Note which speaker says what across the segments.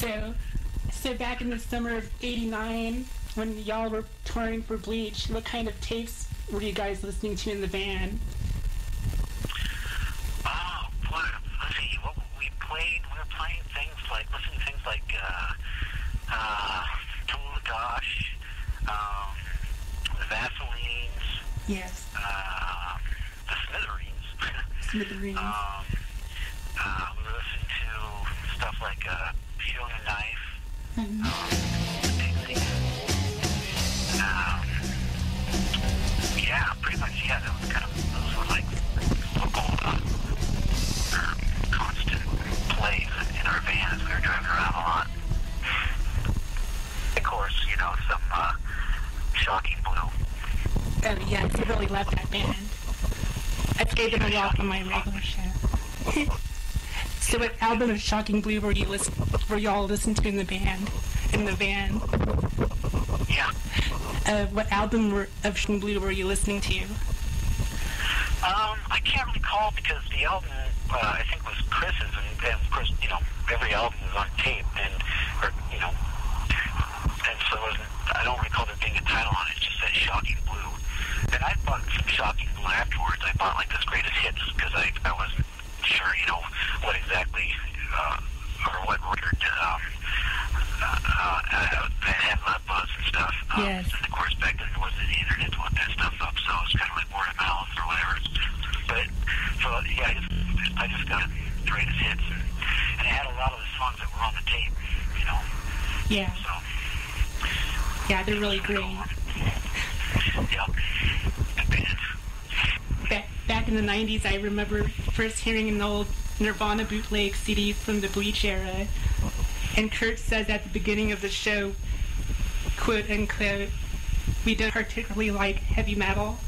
Speaker 1: So back in the summer of '89, when y'all were touring for Bleach, what kind of tapes were you guys listening to in the van?
Speaker 2: Oh, let's see. What we were playing things like, listening to things like, Tool Gosh, the Vaselines.
Speaker 1: Yes.
Speaker 2: The Smithereens.
Speaker 1: Smithereens.
Speaker 2: We were listening to stuff like, Shooting a Knife. Yeah, pretty much, yeah, that was kind of, those were like local, constant plays in our van as we were driving around a lot. Of course, you know, some, Shocking Blue.
Speaker 1: Oh, yeah, you really love that band. I played them a lot on my regular show. So what album of Shocking Blue were y'all listening to in the van?
Speaker 2: Yeah.
Speaker 1: What album of Shocking Blue were you listening to?
Speaker 2: I can't recall because the album, I think was Chris's, and of course, you know, every album was on tape, and so it wasn't, I don't recall there being a title on it, it just said Shocking Blue. And I bought some Shocking Blue afterwards. I bought like this greatest hits because I wasn't sure, you know, what exactly, or what record, had love buzz and stuff.
Speaker 1: Yes.
Speaker 2: And of course, back then there wasn't the internet to look that stuff up, so it was kind of like word of mouth or whatever. But, so, yeah, I just got the greatest hits, and it had a lot of the songs that were on the tape, you know.
Speaker 1: Yeah.
Speaker 2: So.
Speaker 1: Yeah, they're really great.
Speaker 2: Yeah. Good band.
Speaker 1: Back in the 90s, I remember first hearing an old Nirvana bootleg CD from the Bleach era, and Kurt says at the beginning of the show, quote unquote, "We don't particularly like heavy metal."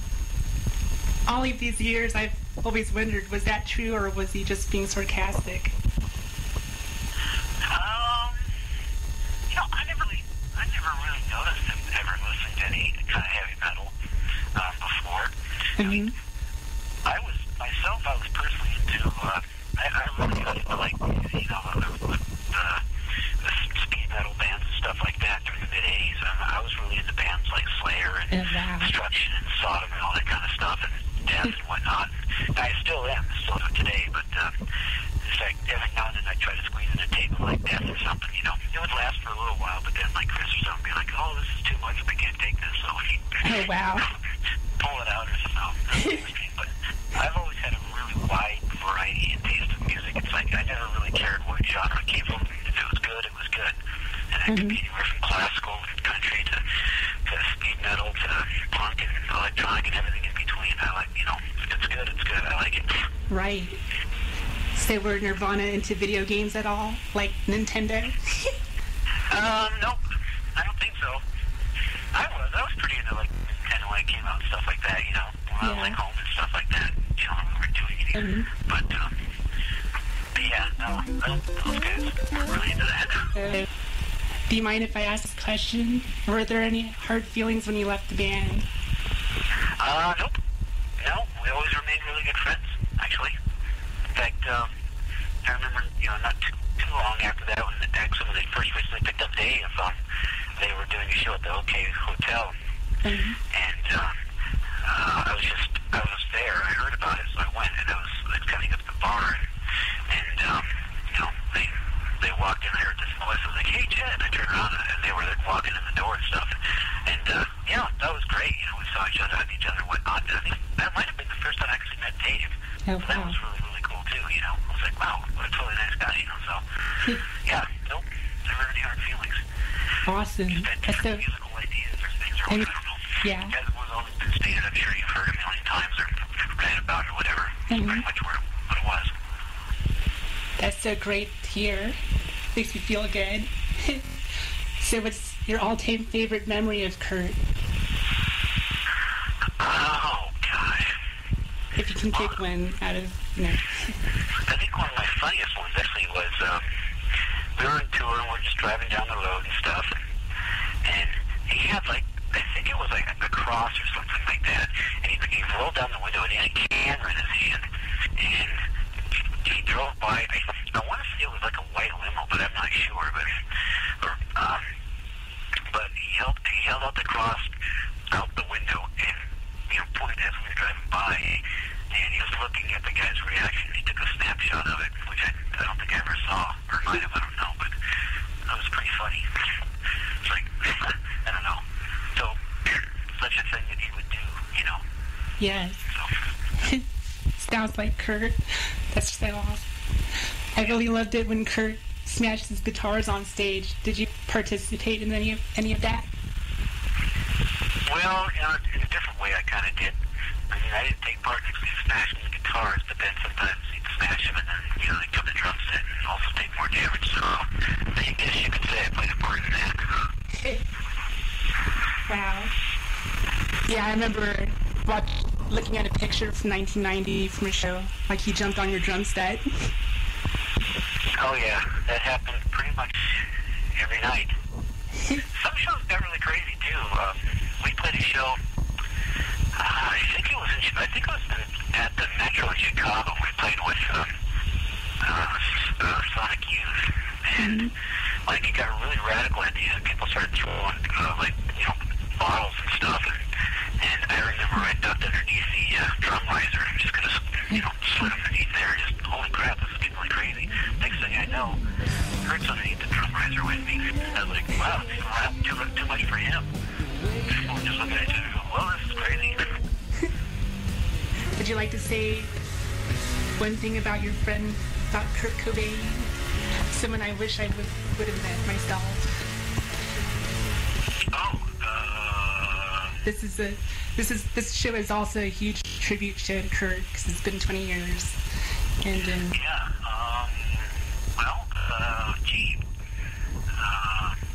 Speaker 1: All of these years, I've always wondered, was that true, or was he just being sarcastic?
Speaker 2: You know, I never really noticed him ever listening to any kind of heavy metal before.
Speaker 1: Mm-hmm.
Speaker 2: I was personally into, I really got into, like, you know, the speed metal bands and stuff like that during the mid-'80s. I was really into bands like Slayer and Destruction and Sodom and all that kind of stuff, and Death and whatnot. And I still am, still do today, but it's like every now and then I try to squeeze in a tape of like Death or something, you know. It would last for a little while, but then like Chris or something would be like, "Oh, this is too much, I can't take this," so he pull it out or something. But I've always had a really wide variety and taste of music. It's like I never really cared what genre it came from. If it was good, it was good. And it could be anywhere from classical and country to speed metal to punk and electronic and everything in between. I like, you know, if it's good, it's good. I like it. Right.
Speaker 1: So were Nirvana into video games at all? Like Nintendo?
Speaker 2: Nope. I don't think so. I was pretty into like Nintendo when it came out and stuff like that, you know. When I was like home and stuff like that. You know, we were doing it either. But yeah, no, those guys weren't really into that.
Speaker 1: Do you mind if I ask this question? Were there any hard feelings when you left the band?
Speaker 2: Nope. No, we always remained really good friends, actually. In fact, I remember, you know, not too long after that, when they first recently picked up Dave, they were doing a show at the OK Hotel, and I was there. I heard about it, so I went, and I was coming up to the bar, and you know, they walked in. I heard this voice. I was like, "Hey, Jed!" I turned around, and they were walking in the door and stuff, and you know, that was great. You know, we saw each other and whatnot. And I think that might have been the first time I actually met Dave.
Speaker 1: Oh,
Speaker 2: so that was really, really cool too. You know, I was like, "Wow, what a totally nice guy." You know, so yeah, nope, never any hard feelings.
Speaker 1: Awesome.
Speaker 2: Just had different musical ideas or things, or I don't know.
Speaker 1: Yeah.
Speaker 2: As was always been stated, I'm sure you've heard a million times or read about it or whatever. It's pretty much what it was.
Speaker 1: That's so great to hear. Makes me feel good. So what's your all-time favorite memory of Kurt?
Speaker 2: Oh, gosh.
Speaker 1: If you can pick one out of, you know.
Speaker 2: I think one of my funniest ones actually was, we were on tour and we're just driving down the road and stuff, and he had like, I think it was like a cross or something like that, and he rolled down the window and he had a camera in his hand, and he drove by, I want to say it was like a white limo, but I'm not sure, but by, and he was looking at the guy's reaction. He took a snapshot of it, which I don't think I ever saw, or might have, I don't know, but that was pretty funny. It's like, I don't know. So, such a thing that he would do, you know?
Speaker 1: Yes.
Speaker 2: So.
Speaker 1: Sounds like Kurt. That's so awesome. I really loved it when Kurt smashed his guitars on stage. Did you participate in any of that?
Speaker 2: Well, you know, in a different way, I kind of did. I mean, I didn't take part in smashing the guitars, but then sometimes he'd smash them, and then, you know, they'd come to drum set and also take more damage. So, I guess you could say I played a part in that.
Speaker 1: Wow. Yeah, I remember looking at a picture from 1990 from a show. Like, he jumped on your drum set.
Speaker 2: Oh, yeah. That happened pretty much every night. Some shows got really crazy, too. We played a show, I think it was at the Metro in Chicago. We played with Sonic Youth. And, like, it got really radical at the end. People started throwing, like, you know, bottles and stuff. And I remember I ducked underneath the drum riser and just kind of, you know, slid underneath there. Just, holy crap, this is getting really crazy. Next thing I know, Kurt's underneath the drum riser with me. I was like, wow, too much for him. I'm just looking at each other and go, well, this is crazy.
Speaker 1: Would you like to say one thing about your friend, about Kurt Cobain? Someone I wish I would have met myself.
Speaker 2: Oh,
Speaker 1: This show is also a huge tribute show to Kurt because it's been 20 years. And
Speaker 2: yeah. Well, gee.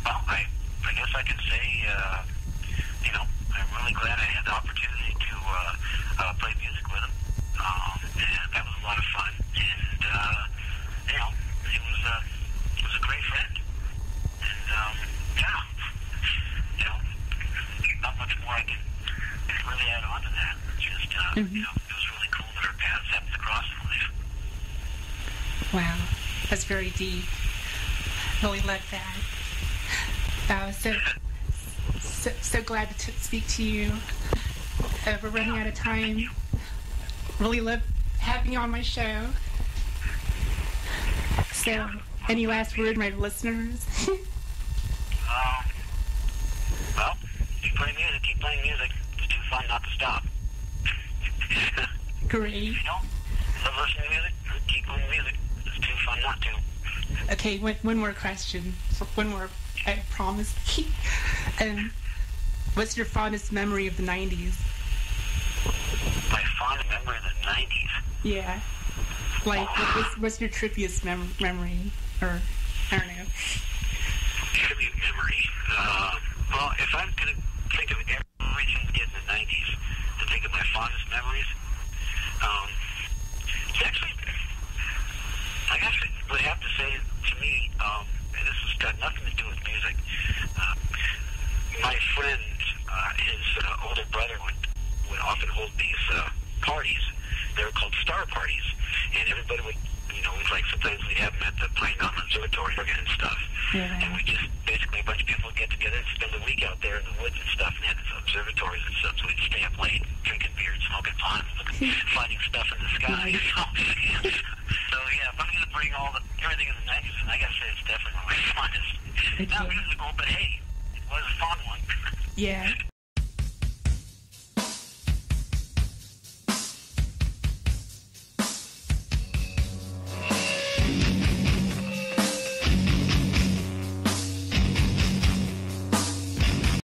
Speaker 2: Well, I guess I can say, you know, I'm really glad I had the opportunity to play music with him. And that was a lot of fun. And you know, he was a great friend. And yeah, you know, not much more I can really add on to that. Just you know, it was really cool that our paths happened to cross in life.
Speaker 1: wow, that's very deep. Really love that. So glad to speak to you. We're running out of time. Really love having you on my show. So, any last word, my listeners?
Speaker 2: Well, keep playing music. It's too fun not to stop.
Speaker 1: Great.
Speaker 2: You know, love listening to music, keep playing music. It's too fun not to.
Speaker 1: Okay, one more question. One more, I promise. What's your fondest memory of the 90s?
Speaker 2: My fond memory of the 90s?
Speaker 1: Yeah. Like, what's your trippiest memory? Or, I don't know.
Speaker 2: Tribute memory? Well, if I'm going to think of everything we did in the 90s, to think of my fondest memories, it's actually, I guess I would have to say to me, and this has got nothing to do with music, my friend, his older brother would often hold these parties. They were called star parties, and everybody would, you know, we'd like sometimes we'd have them at the Pine Mountain Observatory and stuff.
Speaker 1: Yeah.
Speaker 2: And we just basically a bunch of people would get together and spend a week out there in the woods and stuff, and had these observatories and stuff. So we'd stay up late, drinking beer, and smoking pot, finding stuff in the sky. So yeah, if I'm going to bring everything in the 90s, and I got to say it's definitely my fondest. Not musical, but hey, it was a fun one.
Speaker 1: Yeah.